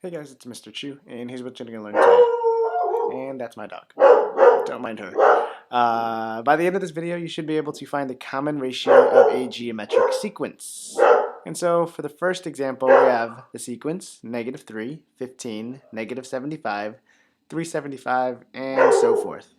Hey guys, it's Mr. Chu, and here's what you're going to learn today. And that's my dog. Don't mind her. By the end of this video, you should be able to find the common ratio of a geometric sequence. And so for the first example, we have the sequence, -3, 15, -75, 375, and so forth.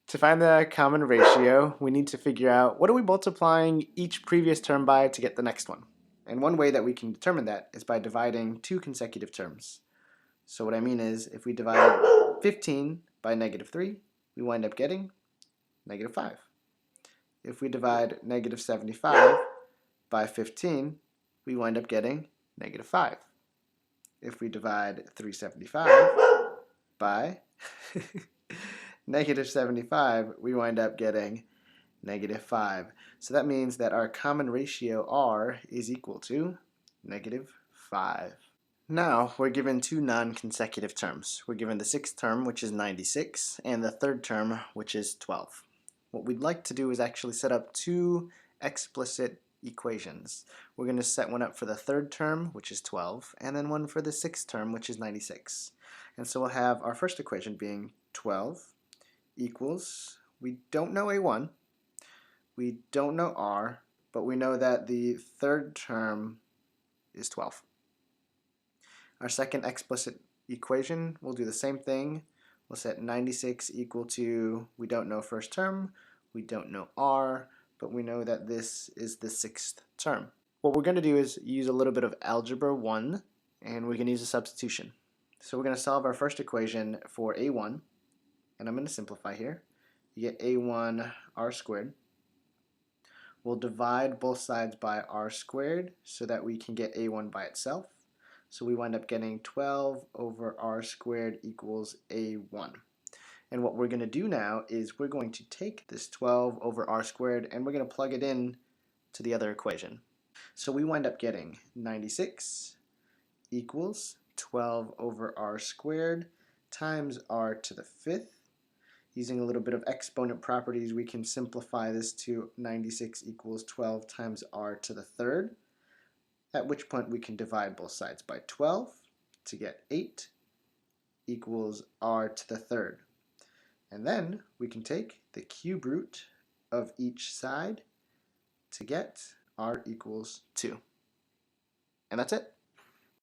To find the common ratio, we need to figure out what are we multiplying each previous term by to get the next one. And one way that we can determine that is by dividing two consecutive terms. So what I mean is, if we divide 15 by -3, we wind up getting -5. If we divide -75 by 15, we wind up getting -5. If we divide 375 by -75, we wind up getting -5. So that means that our common ratio r is equal to -5. Now we're given two non-consecutive terms. We're given the sixth term, which is 96, and the third term, which is 12. What we'd like to do is actually set up two explicit equations. We're going to set one up for the third term, which is 12, and then one for the sixth term, which is 96. And so we'll have our first equation being 12 equals, we don't know a1, we don't know r, but we know that the third term is 12. Our second explicit equation, we'll do the same thing. We'll set 96 equal to, we don't know first term, we don't know r, but we know that this is the sixth term. What we're going to do is use a little bit of algebra 1, and we can use a substitution. So we're going to solve our first equation for a1, and I'm going to simplify here. You get a1 r squared. We'll divide both sides by r squared so that we can get a1 by itself. So we wind up getting 12 over r squared equals a1. And what we're going to do now is we're going to take this 12 over r squared and we're going to plug it in to the other equation. So we wind up getting 96 equals 12 over r squared times r to the fifth. Using a little bit of exponent properties, we can simplify this to 96 equals 12 times r to the third, at which point we can divide both sides by 12 to get 8 equals r to the third. And then we can take the cube root of each side to get r equals 2. And that's it.